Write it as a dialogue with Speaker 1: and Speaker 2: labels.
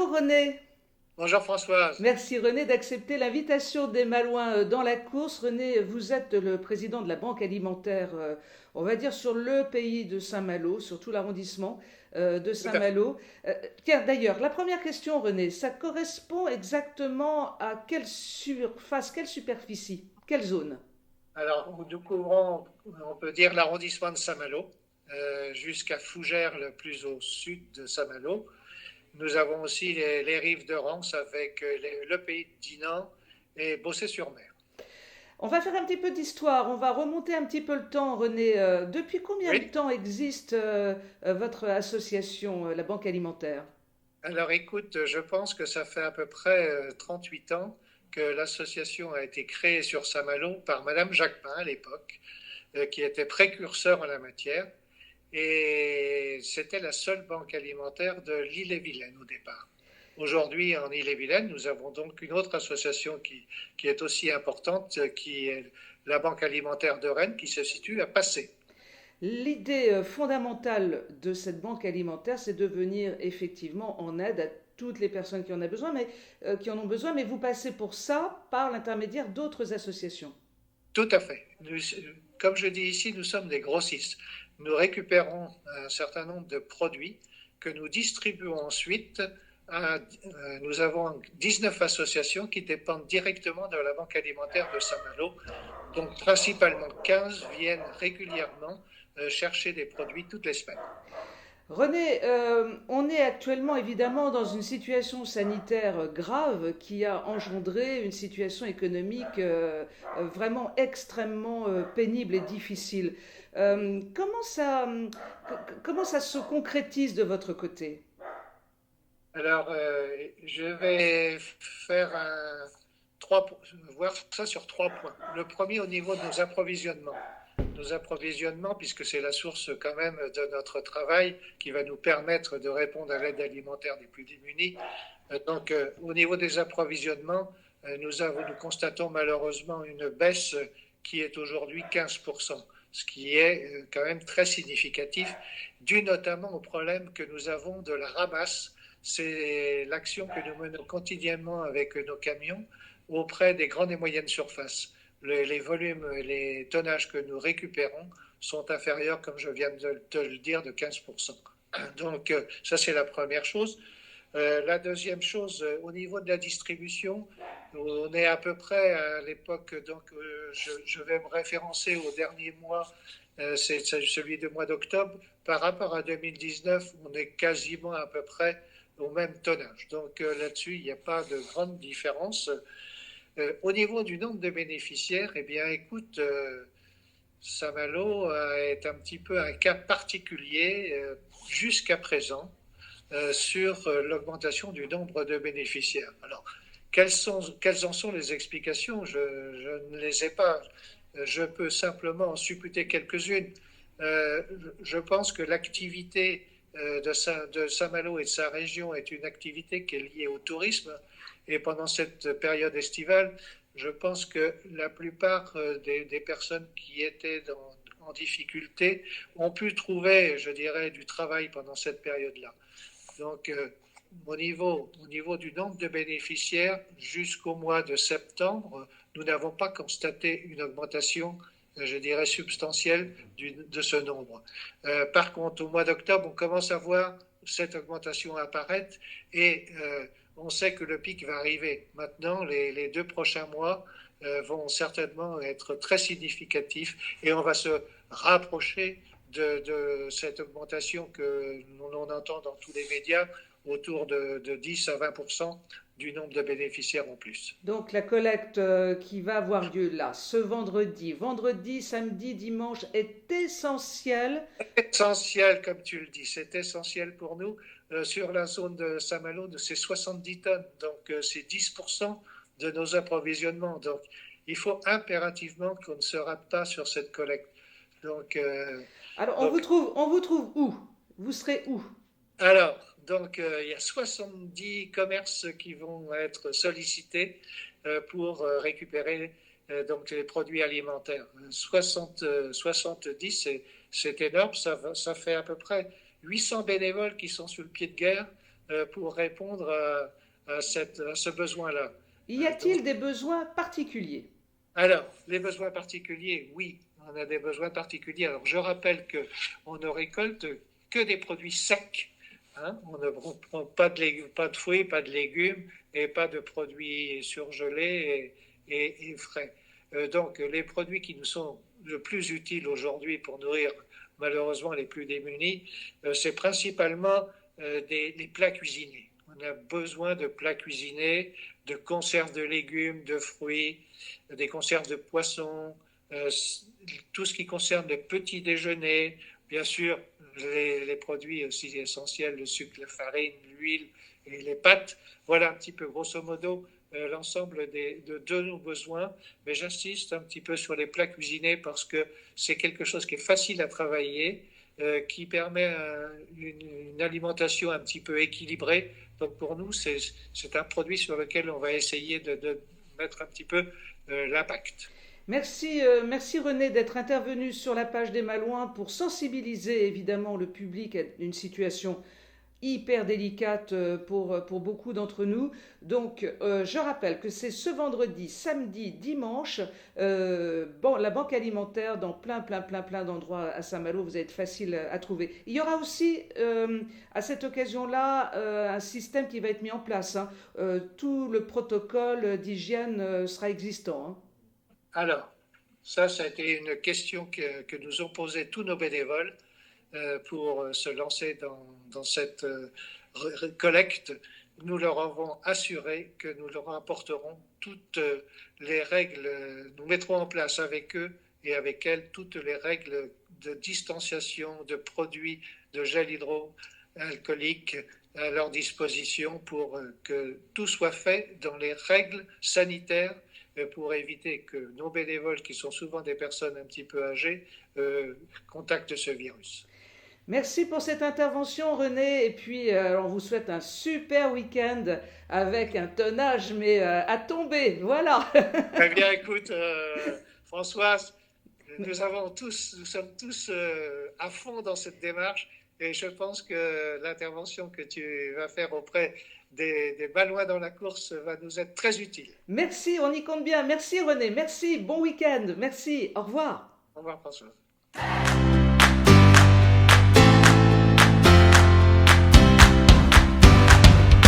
Speaker 1: Bonjour René.
Speaker 2: Bonjour Françoise.
Speaker 1: Merci René d'accepter l'invitation des Malouins dans la course. René, vous êtes le président de la Banque alimentaire, on va dire sur le pays de Saint-Malo, sur tout l'arrondissement de
Speaker 2: Tout à fait.
Speaker 1: Saint-Malo. Tiens, d'ailleurs, la première question René, ça correspond exactement à quelle surface, quelle superficie, quelle zone?
Speaker 2: Alors, nous couvrons, on peut dire, l'arrondissement de Saint-Malo, jusqu'à Fougères, le plus au sud de Saint-Malo. Nous avons aussi les rives de Rance avec le pays de Dinan et Bossé-sur-Mer.
Speaker 1: On va faire un petit peu d'histoire, on va remonter un petit peu le temps, René. Depuis combien de
Speaker 2: Oui.
Speaker 1: temps existe votre association, la Banque alimentaire?
Speaker 2: Alors, écoute, je pense que ça fait à peu près 38 ans que l'association a été créée sur Saint-Malo par Madame Jacquemin à l'époque, qui était précurseur en la matière. Et c'était la seule banque alimentaire de l'île-et-Vilaine au départ. Aujourd'hui, en Ille-et-Vilaine, nous avons donc une autre association qui est aussi importante, qui est la Banque alimentaire de Rennes, qui se situe à Passé.
Speaker 1: L'idée fondamentale de cette banque alimentaire, c'est de venir effectivement en aide à toutes les personnes qui en ont besoin, qui en ont besoin, mais vous passez pour ça par l'intermédiaire d'autres associations.
Speaker 2: Tout à fait. Comme je dis ici, nous sommes des grossistes. Nous récupérons un certain nombre de produits que nous distribuons ensuite. Nous avons 19 associations qui dépendent directement de la Banque alimentaire de Saint-Malo. Donc, principalement 15 viennent régulièrement chercher des produits toutes les semaines.
Speaker 1: René, on est actuellement évidemment dans une situation sanitaire grave qui a engendré une situation économique vraiment extrêmement pénible et difficile. Comment ça se concrétise de votre côté?
Speaker 2: Alors, je vais faire trois, voir ça sur 3 points. Le premier, au niveau de nos approvisionnements. Nos approvisionnements, puisque c'est la source quand même de notre travail qui va nous permettre de répondre à l'aide alimentaire des plus démunis. Donc, au niveau des approvisionnements, nous constatons malheureusement une baisse qui est aujourd'hui 15%, ce qui est quand même très significatif, dû notamment au problème que nous avons de la ramasse. C'est l'action que nous menons quotidiennement avec nos camions auprès des grandes et moyennes surfaces. Les volumes, les tonnages que nous récupérons sont inférieurs, comme je viens de te le dire, de 15%. Donc, ça, c'est la première chose. La deuxième chose, au niveau de la distribution, on est à peu près à l'époque, donc je vais me référencer au dernier mois, c'est celui du mois d'octobre. Par rapport à 2019, on est quasiment à peu près au même tonnage. Donc là-dessus, il n'y a pas de grande différence. Au niveau du nombre de bénéficiaires, eh bien, écoute, Saint-Malo est un petit peu un cas particulier jusqu'à présent sur l'augmentation du nombre de bénéficiaires. Alors, quelles en sont les explications? Je ne les ai pas. Je peux simplement en supputer quelques-unes. Je pense que l'activité de Saint-Malo et de sa région est une activité qui est liée au tourisme. Et pendant cette période estivale, je pense que la plupart des personnes qui étaient en difficulté ont pu trouver, je dirais, du travail pendant cette période-là. Donc, au niveau du nombre de bénéficiaires, jusqu'au mois de septembre, nous n'avons pas constaté une augmentation, je dirais, substantielle de ce nombre. Par contre, au mois d'octobre, on commence à voir cette augmentation apparaître et on sait que le pic va arriver. Maintenant, les 2 prochains mois vont certainement être très significatifs et on va se rapprocher de cette augmentation que l'on entend dans tous les médias, autour de 10 à 20% du nombre de bénéficiaires en plus.
Speaker 1: Donc la collecte qui va avoir lieu là, ce vendredi, samedi, dimanche, est essentielle.
Speaker 2: Essentiel, comme tu le dis, c'est essentiel pour nous. Sur la zone de Saint-Malo, c'est 70 tonnes, donc c'est 10% de nos approvisionnements. Donc il faut impérativement qu'on ne se rate pas sur cette collecte. Donc,
Speaker 1: Alors
Speaker 2: donc
Speaker 1: on vous trouve où? Vous serez où?
Speaker 2: il y a 70 commerces qui vont être sollicités pour récupérer donc les produits alimentaires. 70, c'est énorme, ça fait à peu près 800 bénévoles qui sont sur le pied de guerre pour répondre à ce besoin-là.
Speaker 1: Y a-t-il des besoins particuliers?
Speaker 2: Alors, les besoins particuliers, oui, on a des besoins particuliers. Alors, je rappelle qu'on ne récolte que des produits secs. Hein, on ne prend pas de fruits, pas de légumes et pas de produits surgelés et frais. Donc, les produits qui nous sont le plus utiles aujourd'hui pour nourrir malheureusement les plus démunis, c'est principalement les plats cuisinés. On a besoin de plats cuisinés, de conserves de légumes, de fruits, des conserves de poissons, tout ce qui concerne le petit déjeuner, bien sûr les produits aussi essentiels, le sucre, la farine, l'huile et les pâtes. Voilà un petit peu grosso modo l'ensemble de nos besoins, mais j'insiste un petit peu sur les plats cuisinés parce que c'est quelque chose qui est facile à travailler, qui permet une alimentation un petit peu équilibrée. Donc pour nous, c'est un produit sur lequel on va essayer de mettre un petit peu l'impact.
Speaker 1: Merci, merci René d'être intervenu sur la page des Malouins pour sensibiliser évidemment le public à une situation hyper délicate pour beaucoup d'entre nous. Donc, je rappelle que c'est ce vendredi, samedi, dimanche, bon, la banque alimentaire dans plein d'endroits à Saint-Malo, vous allez être facile à trouver. Il y aura aussi, à cette occasion-là, un système qui va être mis en place. Hein. Tout le protocole d'hygiène sera existant. Hein.
Speaker 2: Alors, ça a été une question que nous ont posée tous nos bénévoles pour se lancer dans cette collecte. Nous leur avons assuré que nous leur apporterons toutes les règles, nous mettrons en place avec eux et avec elles toutes les règles de distanciation de produits de gel hydroalcoolique à leur disposition pour que tout soit fait dans les règles sanitaires pour éviter que nos bénévoles, qui sont souvent des personnes un petit peu âgées, contactent ce virus.
Speaker 1: Merci pour cette intervention René et puis on vous souhaite un super week-end avec un tonnage mais à tomber, voilà.
Speaker 2: Eh bien écoute Françoise, nous sommes tous à fond dans cette démarche et je pense que l'intervention que tu vas faire auprès des Malouins dans la course va nous être très utile.
Speaker 1: Merci, on y compte bien. Merci René, merci, bon week-end, merci, au revoir.
Speaker 2: Au revoir Françoise.